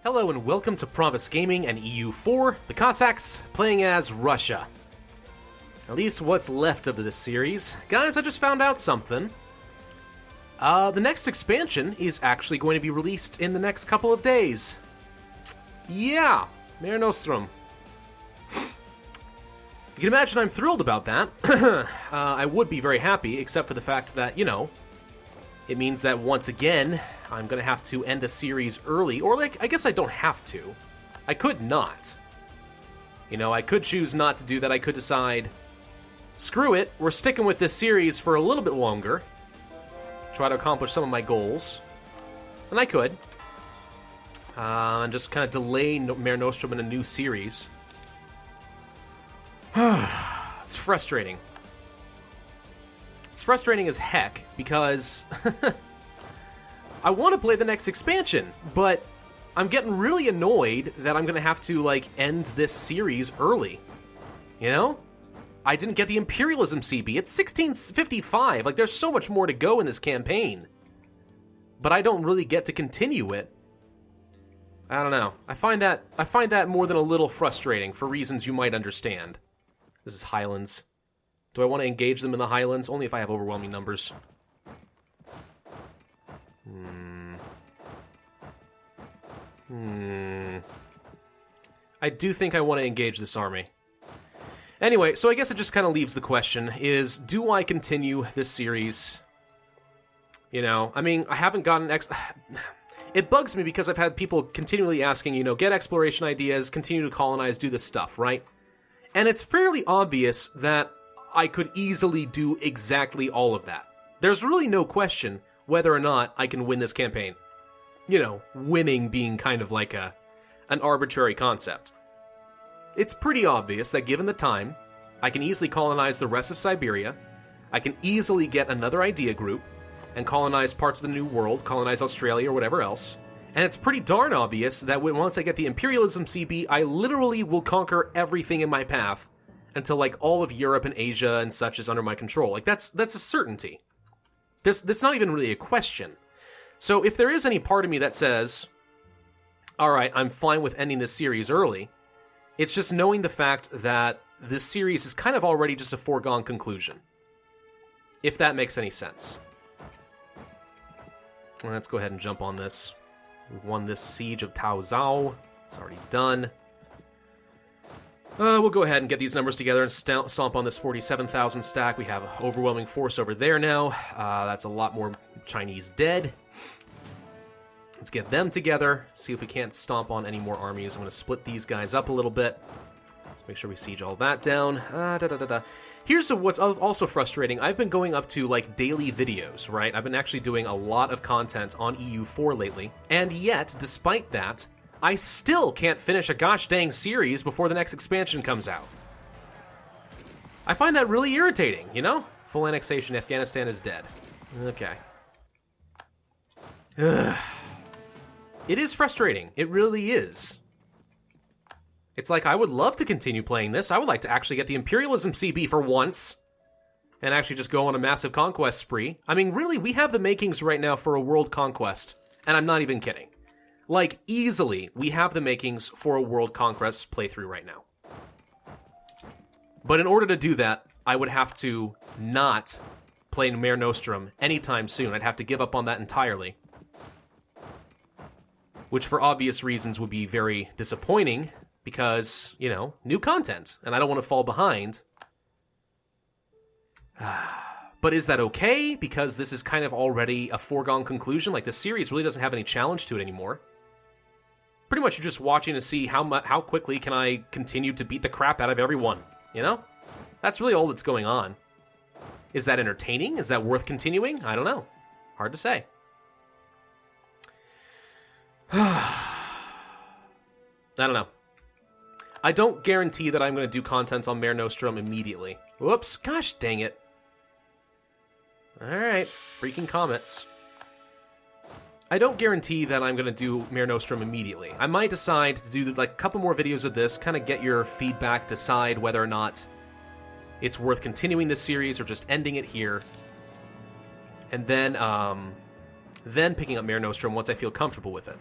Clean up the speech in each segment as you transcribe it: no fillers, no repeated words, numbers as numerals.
Hello and welcome to Pravus Gaming and EU4, the Cossacks, playing as Russia. At least what's left of this series. Guys, I just found out something. The next expansion is actually going to be released in the next couple of days. Yeah, Mare Nostrum. You can imagine I'm thrilled about that. I would be very happy, except for the fact that, it means that once again, I'm going to have to end a series early, or I guess I don't have to. I could not. I could choose not to do that. I could decide, screw it, we're sticking with this series for a little bit longer. Try to accomplish some of my goals. And I could. And just kind of delay Mare Nostrum in a new series. It's frustrating. It's frustrating as heck, because I want to play the next expansion, but I'm getting really annoyed that I'm going to have to, end this series early. I didn't get the Imperialism CB. It's 1655. There's so much more to go in this campaign. But I don't really get to continue it. I don't know. I find that more than a little frustrating for reasons you might understand. This is Highlands. Do I want to engage them in the Highlands? Only if I have overwhelming numbers. I do think I want to engage this army. Anyway, so I guess it just kind of leaves the question, is, do I continue this series? I haven't gotten... It bugs me because I've had people continually asking, get exploration ideas, continue to colonize, do this stuff, right? And it's fairly obvious that I could easily do exactly all of that. There's really no question whether or not I can win this campaign. Winning being kind of like an arbitrary concept. It's pretty obvious that given the time, I can easily colonize the rest of Siberia, I can easily get another idea group, and colonize parts of the New World, colonize Australia or whatever else. And it's pretty darn obvious that once I get the Imperialism CB, I literally will conquer everything in my path until all of Europe and Asia and such is under my control. That's a certainty. That's not even really a question. So if there is any part of me that says, alright, I'm fine with ending this series early, it's just knowing the fact that this series is kind of already just a foregone conclusion. If that makes any sense. Let's go ahead and jump on this. We've won this siege of Tao Zhao. It's already done. We'll go ahead and get these numbers together and stomp on this 47,000 stack. We have an overwhelming force over there now. That's a lot more Chinese dead. Let's get them together. See if we can't stomp on any more armies. I'm going to split these guys up a little bit. Let's make sure we siege all that down. Here's what's also frustrating. I've been going up to, daily videos, right? I've been actually doing a lot of content on EU4 lately. And yet, despite that, I still can't finish a gosh dang series before the next expansion comes out. I find that really irritating, Full annexation, Afghanistan is dead. Okay. Ugh. It is frustrating. It really is. It's I would love to continue playing this. I would like to actually get the Imperialism CB for once. And actually just go on a massive conquest spree. Really, we have the makings right now for a world conquest. And I'm not even kidding. Easily, we have the makings for a world conquest playthrough right now. But in order to do that, I would have to not play Mare Nostrum anytime soon. I'd have to give up on that entirely. Which, for obvious reasons, would be very disappointing, because, new content, and I don't want to fall behind. But is that okay? Because this is kind of already a foregone conclusion? The series really doesn't have any challenge to it anymore. Pretty much you're just watching to see how quickly can I continue to beat the crap out of everyone, That's really all that's going on. Is that entertaining? Is that worth continuing? I don't know. Hard to say. I don't know. I don't guarantee that I'm going to do content on Mare Nostrum immediately. Whoops, gosh dang it. Alright, freaking comets. I don't guarantee that I'm going to do Mare Nostrum immediately. I might decide to do a couple more videos of this, kind of get your feedback, decide whether or not it's worth continuing this series or just ending it here. And then picking up Mare Nostrum once I feel comfortable with it.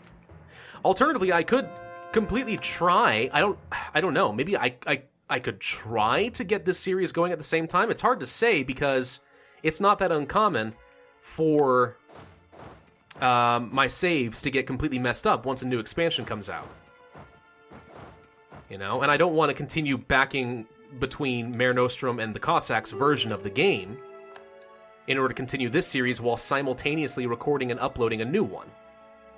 Alternatively, I could completely try. I don't know. Maybe I could try to get this series going at the same time. It's hard to say because it's not that uncommon for my saves to get completely messed up once a new expansion comes out. You know, and I don't want to continue backing between Mare Nostrum and the Cossacks version of the game in order to continue this series while simultaneously recording and uploading a new one.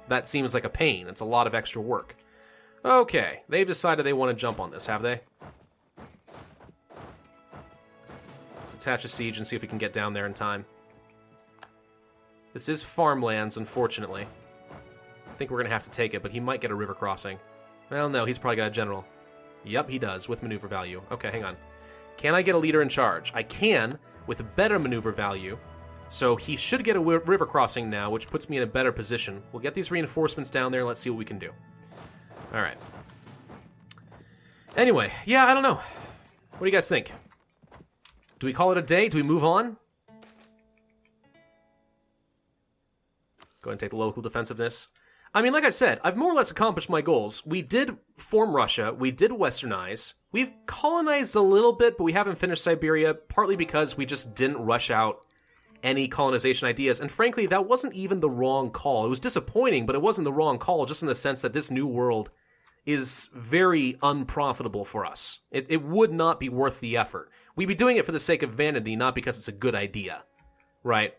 That seems like a pain. It's a lot of extra work. Okay, they've decided they want to jump on this, have they? Let's attach a siege and see if we can get down there in time. This is farmlands, unfortunately. I think we're going to have to take it, but he might get a river crossing. Well, no, he's probably got a general. Yep, he does, with maneuver value. Okay, hang on. Can I get a leader in charge? I can, with a better maneuver value. So he should get a river crossing now, which puts me in a better position. We'll get these reinforcements down there and let's see what we can do. Alright. Anyway, yeah, I don't know. What do you guys think? Do we call it a day? Do we move on? Go ahead and take the local defensiveness. I mean, like I said, I've more or less accomplished my goals. We did form Russia. We did westernize. We've colonized a little bit, but we haven't finished Siberia, partly because we just didn't rush out any colonization ideas. And frankly, that wasn't even the wrong call. It was disappointing, but it wasn't the wrong call, just in the sense that this new world is very unprofitable for us. It would not be worth the effort. We'd be doing it for the sake of vanity, not because it's a good idea. Right?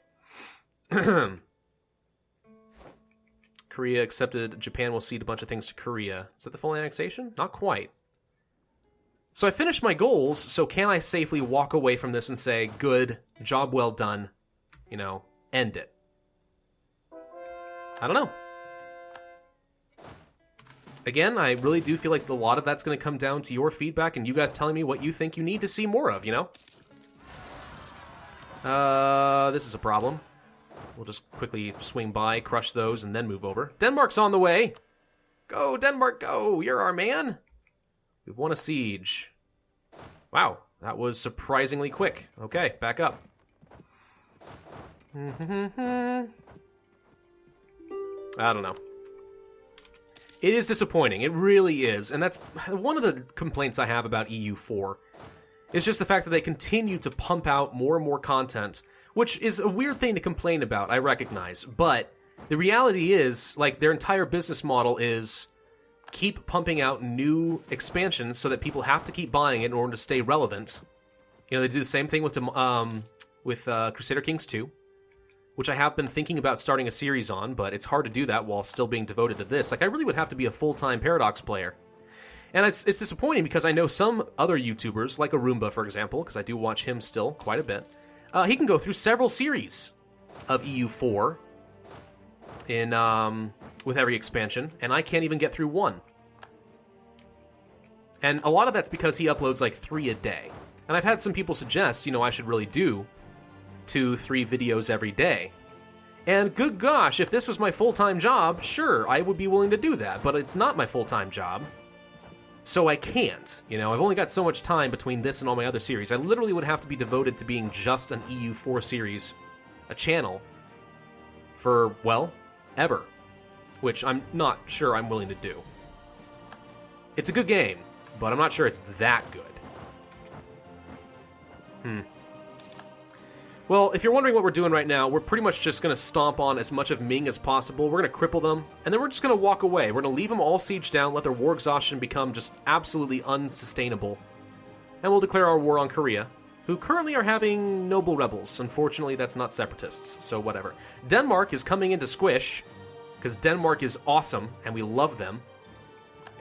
Korea accepted Japan will cede a bunch of things to Korea. Is that the full annexation? Not quite. So I finished my goals, so can I safely walk away from this and say, good, job well done, you know, end it? I don't know. Again, I really do feel like a lot of that's going to come down to your feedback and you guys telling me what you think you need to see more of, you know? This is a problem. We'll just quickly swing by, crush those, and then move over. Denmark's on the way! Go, Denmark, go! You're our man! We've won a siege. Wow, that was surprisingly quick. Okay, back up. I don't know. It is disappointing. It really is. And that's one of the complaints I have about EU4. Is just the fact that they continue to pump out more and more content, which is a weird thing to complain about, I recognize. But the reality is, like, their entire business model is keep pumping out new expansions so that people have to keep buying it in order to stay relevant. You know, they do the same thing with Crusader Kings 2, which I have been thinking about starting a series on, but it's hard to do that while still being devoted to this. Like, I really would have to be a full-time Paradox player. And it's disappointing because I know some other YouTubers, like Arumba, for example, because I do watch him still quite a bit. He can go through several series of EU4 in with every expansion, and I can't even get through one. And a lot of that's because he uploads like 3 a day. And I've had some people suggest, you know, I should really do 2-3 videos every day. And good gosh, if this was my full-time job, sure, I would be willing to do that, but it's not my full-time job. So I can't, you know, I've only got so much time between this and all my other series. I literally would have to be devoted to being just an EU4 series, a channel, for, well, ever. Which I'm not sure I'm willing to do. It's a good game, but I'm not sure it's that good. Well, if you're wondering what we're doing right now, we're pretty much just going to stomp on as much of Ming as possible. We're going to cripple them, and then we're just going to walk away. We're going to leave them all sieged down, let their war exhaustion become just absolutely unsustainable. And we'll declare our war on Korea, who currently are having noble rebels. Unfortunately, that's not separatists, so whatever. Denmark is coming into squish, because Denmark is awesome, and we love them.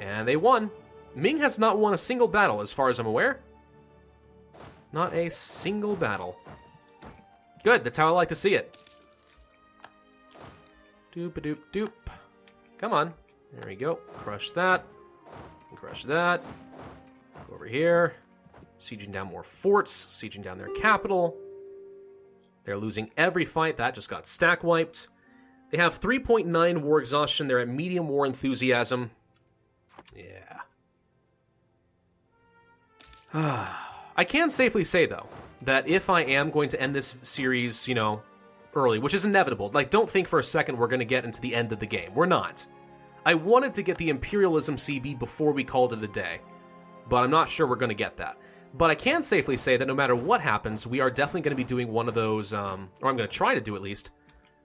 And they won. Ming has not won a single battle, as far as I'm aware. Not a single battle. Good, that's how I like to see it. Doop-a-doop-doop. Come on. There we go. Crush that. Crush that. Go over here. Sieging down more forts. Sieging down their capital. They're losing every fight. That just got stack wiped. They have 3.9 war exhaustion. They're at medium war enthusiasm. Yeah. I can safely say, though, that if I am going to end this series, you know, early, which is inevitable, like, don't think for a second we're going to get into the end of the game. We're not. I wanted to get the Imperialism CB before we called it a day, but I'm not sure we're going to get that. But I can safely say that no matter what happens, we are definitely going to be doing one of those, or I'm going to try to do at least,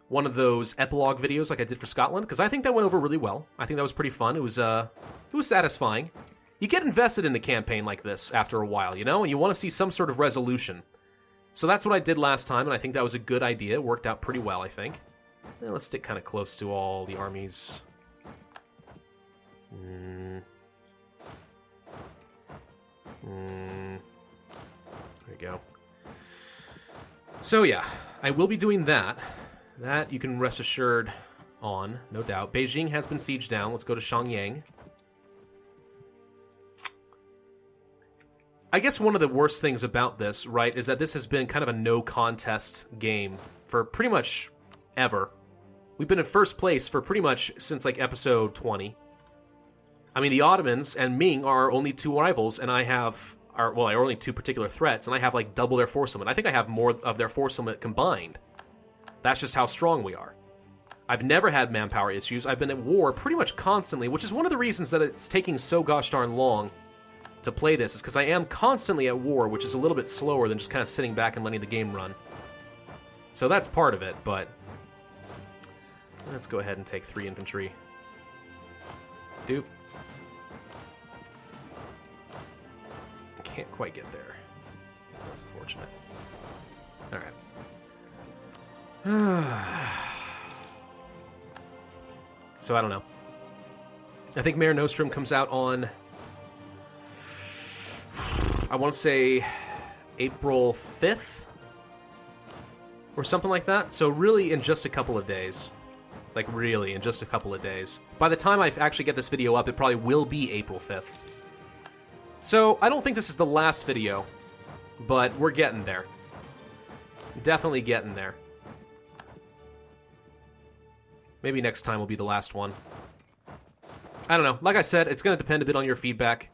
one of those epilogue videos like I did for Scotland, because I think that went over really well. I think that was pretty fun. It was satisfying. You get invested in the campaign like this after a while, you know, and you want to see some sort of resolution. So that's what I did last time, and I think that was a good idea. It worked out pretty well, I think. And let's stick kind of close to all the armies. There you go. So yeah, I will be doing that. That you can rest assured on, no doubt. Beijing has been sieged down. Let's go to Shenyang. I guess one of the worst things about this, right, is that this has been kind of a no-contest game for pretty much ever. We've been in first place for pretty much since, like, episode 20. I mean, the Ottomans and Ming are our only two rivals, and are only two particular threats, and I have, like, double their force limit. I think I have more of their force limit combined. That's just how strong we are. I've never had manpower issues. I've been at war pretty much constantly, which is one of the reasons that it's taking so gosh darn long to play this, is because I am constantly at war, which is a little bit slower than just kind of sitting back and letting the game run. So that's part of it, but let's go ahead and take 3 infantry. Doop. I can't quite get there. That's unfortunate. Alright. So I don't know. I think Mare Nostrum comes out on, I want to say April 5th or something like that. So really in just a couple of days. Like really in just a couple of days. By the time I actually get this video up, it probably will be April 5th. So I don't think this is the last video, but we're getting there. Definitely getting there. Maybe next time will be the last one. I don't know. Like I said, it's going to depend a bit on your feedback.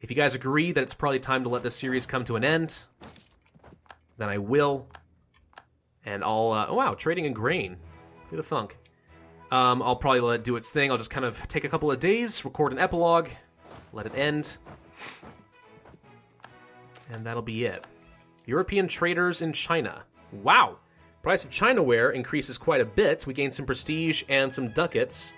If you guys agree that it's probably time to let this series come to an end, then I will. And I'll... oh, wow, trading in grain. Who'd have thunk? I'll probably let it do its thing. I'll just kind of take a couple of days, record an epilogue, let it end. And that'll be it. European traders in China. Wow! Price of Chinaware increases quite a bit. We gain some prestige and some ducats.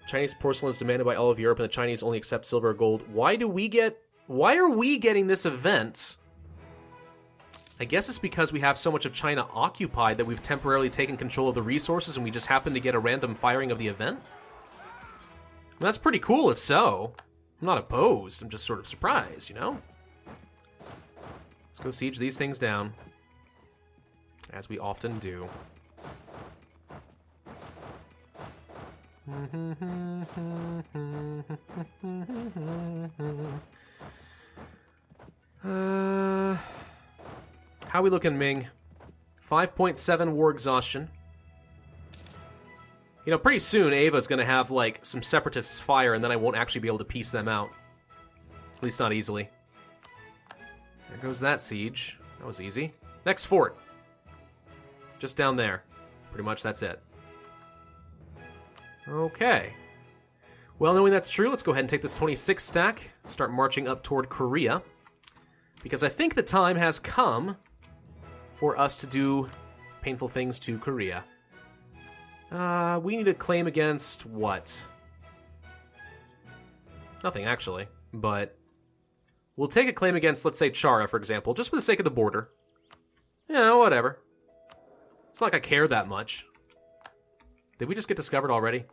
Chinese porcelain is demanded by all of Europe, and the Chinese only accept silver or gold. Why are we getting this event? I guess it's because we have so much of China occupied that we've temporarily taken control of the resources and we just happen to get a random firing of the event? Well, that's pretty cool if so. I'm not opposed. I'm just sort of surprised, you know? Let's go siege these things down. As we often do. How we looking, Ming? 5.7 war exhaustion. You know, pretty soon Ava's gonna have, like, some separatists fire, and then I won't actually be able to piece them out. At least not easily. There goes that siege. That was easy. Next fort. Just down there. Pretty much that's it. Okay. Well, knowing that's true, let's go ahead and take this 26 stack, start marching up toward Korea, because I think the time has come for us to do painful things to Korea. We need a claim against what? Nothing, actually, but we'll take a claim against, let's say, Chara, for example, just for the sake of the border. Yeah, whatever. It's not like I care that much. Did we just get discovered already?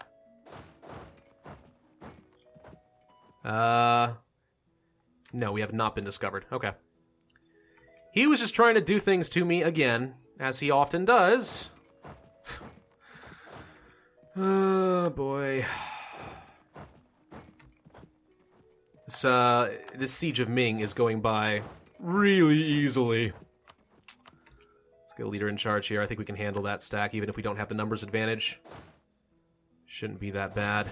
No, we have not been discovered. Okay. He was just trying to do things to me again, as he often does. Oh, boy. This siege of Ming is going by really easily. Let's get a leader in charge here. I think we can handle that stack, even if we don't have the numbers advantage. Shouldn't be that bad.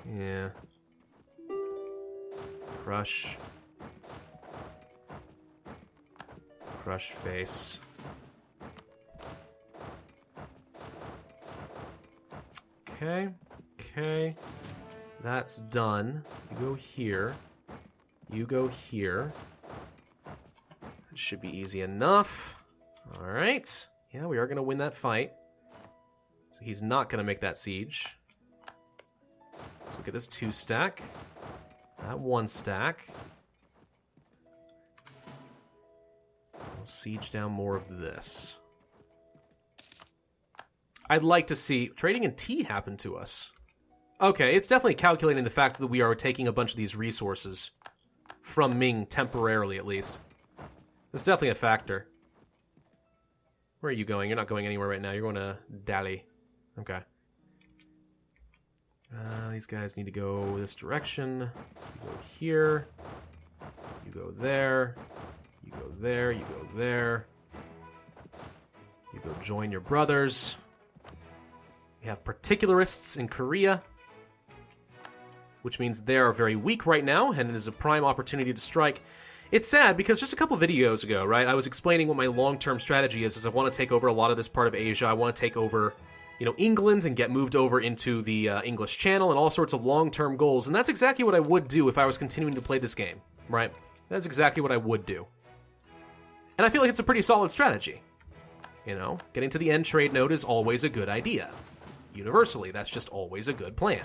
Yeah. Crush. Crush face. Okay. Okay. That's done. You go here. You go here. It should be easy enough. Alright. Yeah, we are going to win that fight. So he's not going to make that siege. Let's look at this 2 stack. That 1 stack. We'll siege down more of this. I'd like to see trading in tea happen to us. Okay, it's definitely calculating the fact that we are taking a bunch of these resources from Ming, temporarily at least. It's definitely a factor. Where are you going? You're not going anywhere right now. You're going to Dali. Okay. These guys need to go this direction. You go here. You go there. You go there. You go there. You go join your brothers. We have particularists in Korea, which means they are very weak right now, and it is a prime opportunity to strike. It's sad, because just a couple videos ago, right, I was explaining what my long-term strategy is I want to take over a lot of this part of Asia. I want to take over, you know, England and get moved over into the English Channel and all sorts of long-term goals, and that's exactly what I would do if I was continuing to play this game, right? That's exactly what I would do. And I feel like it's a pretty solid strategy. You know, getting to the end trade node is always a good idea. Universally, that's just always a good plan.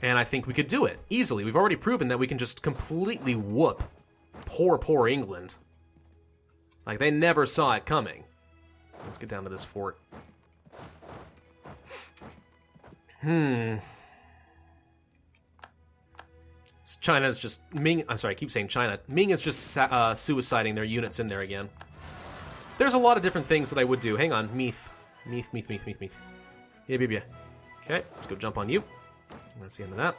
And I think we could do it easily. We've already proven that we can just completely whoop poor England. Like, they never saw it coming. Let's get down to this fort. China's just... Ming... I'm sorry, I keep saying China. Ming is just suiciding their units in there again. There's a lot of different things that I would do. Hang on. Meath. Yeah. Okay, let's go jump on you. That's the end of that.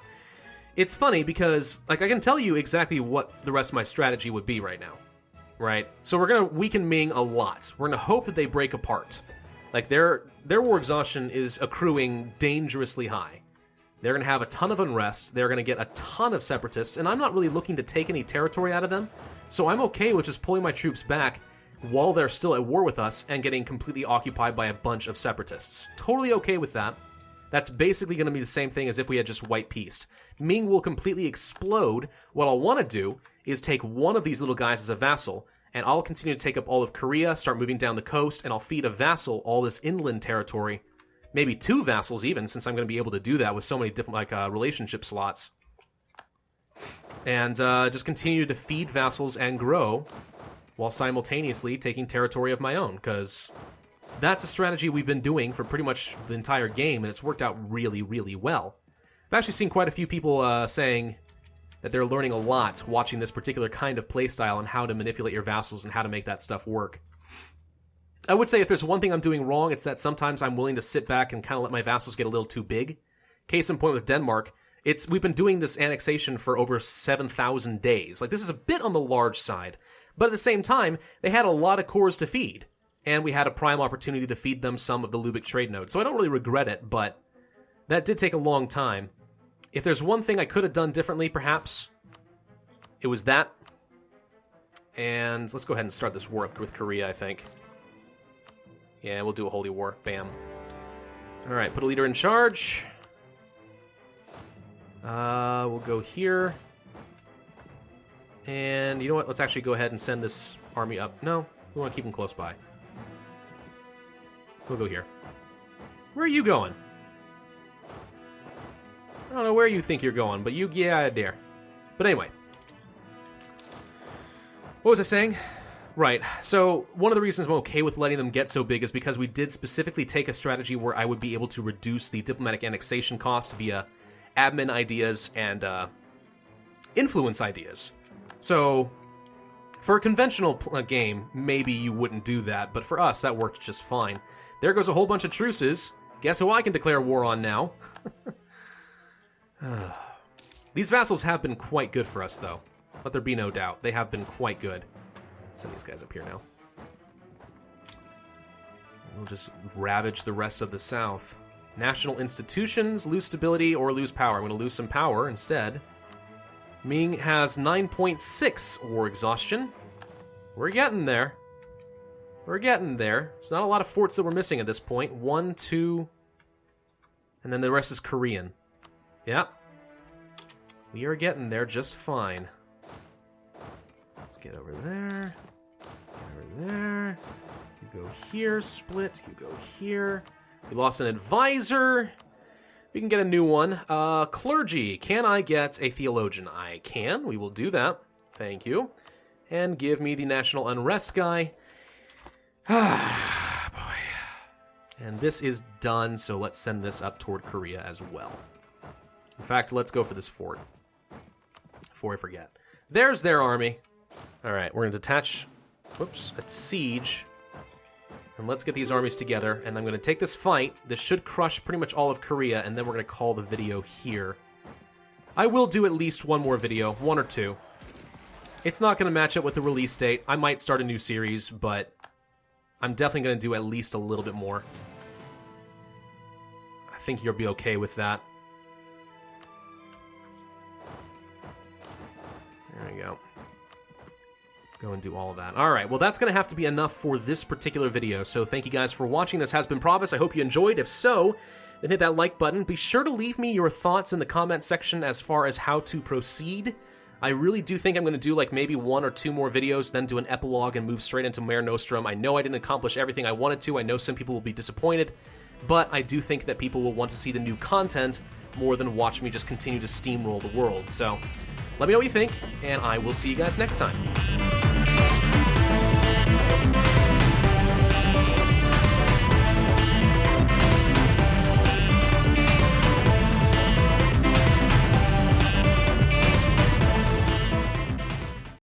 It's funny because, like, I can tell you exactly what the rest of my strategy would be right now. Right? So we're going to weaken Ming a lot. We're going to hope that they break apart. Like, their war exhaustion is accruing dangerously high. They're going to have a ton of unrest. They're going to get a ton of separatists, and I'm not really looking to take any territory out of them. So I'm okay with just pulling my troops back while they're still at war with us and getting completely occupied by a bunch of separatists. Totally okay with that. That's basically going to be the same thing as if we had just white peaced. Ming will completely explode. What I'll want to do is take one of these little guys as a vassal, and I'll continue to take up all of Korea, start moving down the coast, and I'll feed a vassal all this inland territory. Maybe 2 vassals even, since I'm going to be able to do that with so many different relationship slots. And just continue to feed vassals and grow, while simultaneously taking territory of my own, because that's a strategy we've been doing for pretty much the entire game, and it's worked out really, really well. I've actually seen quite a few people saying that they're learning a lot watching this particular kind of playstyle and how to manipulate your vassals and how to make that stuff work. I would say if there's one thing I'm doing wrong, it's that sometimes I'm willing to sit back and kind of let my vassals get a little too big. Case in point with Denmark, we've been doing this annexation for over 7,000 days. Like, this is a bit on the large side. But at the same time, they had a lot of cores to feed, and we had a prime opportunity to feed them some of the Lubick trade nodes. So I don't really regret it, but that did take a long time. If there's one thing I could have done differently, perhaps, it was that. And let's go ahead and start this war with Korea, I think. Yeah, we'll do a holy war. Bam. Alright, put a leader in charge. We'll go here. And you know what? Let's actually go ahead and send this army up. No, we want to keep them close by. We'll go here. Where are you going? I don't know where you think you're going, but yeah, I dare. But anyway. What was I saying? Right, so one of the reasons I'm okay with letting them get so big is because we did specifically take a strategy where I would be able to reduce the diplomatic annexation cost via admin ideas and influence ideas. So, for a conventional game, maybe you wouldn't do that, but for us, that worked just fine. There goes a whole bunch of truces. Guess who I can declare war on now? These vassals have been quite good for us, though. Let there be no doubt. They have been quite good. Let's send these guys up here now. We'll just ravage the rest of the south. National institutions, lose stability or lose power. I'm going to lose some power instead. Ming has 9.6 war exhaustion. We're getting there. We're getting there. It's not a lot of forts that we're missing at this point. 1, 2, And then the rest is Korean. Yep. We are getting there just fine. Let's get over there. Get over there. You go here, split. You go here. We lost an advisor. We can get a new one. Clergy. Can I get a theologian? I can. We will do that. Thank you. And give me the national unrest guy. Ah, boy. And this is done, so let's send this up toward Korea as well. In fact, let's go for this fort. Before I forget. There's their army. All right, we're going to detach, whoops, a siege. And let's get these armies together, and I'm going to take this fight. This should crush pretty much all of Korea, and then we're going to call the video here. I will do at least one more video, one or two. It's not going to match up with the release date. I might start a new series, but I'm definitely going to do at least a little bit more. I think you'll be okay with that. There we go. Go and do all of that. All right, well, that's going to have to be enough for this particular video. So thank you guys for watching. This has been Pravus. I hope you enjoyed. If so, then hit that like button. Be sure to leave me your thoughts in the comment section as far as how to proceed. I really do think I'm going to do like maybe one or two more videos, then do an epilogue and move straight into Mare Nostrum. I know I didn't accomplish everything I wanted to. I know some people will be disappointed, but I do think that people will want to see the new content more than watch me just continue to steamroll the world. So let me know what you think, and I will see you guys next time.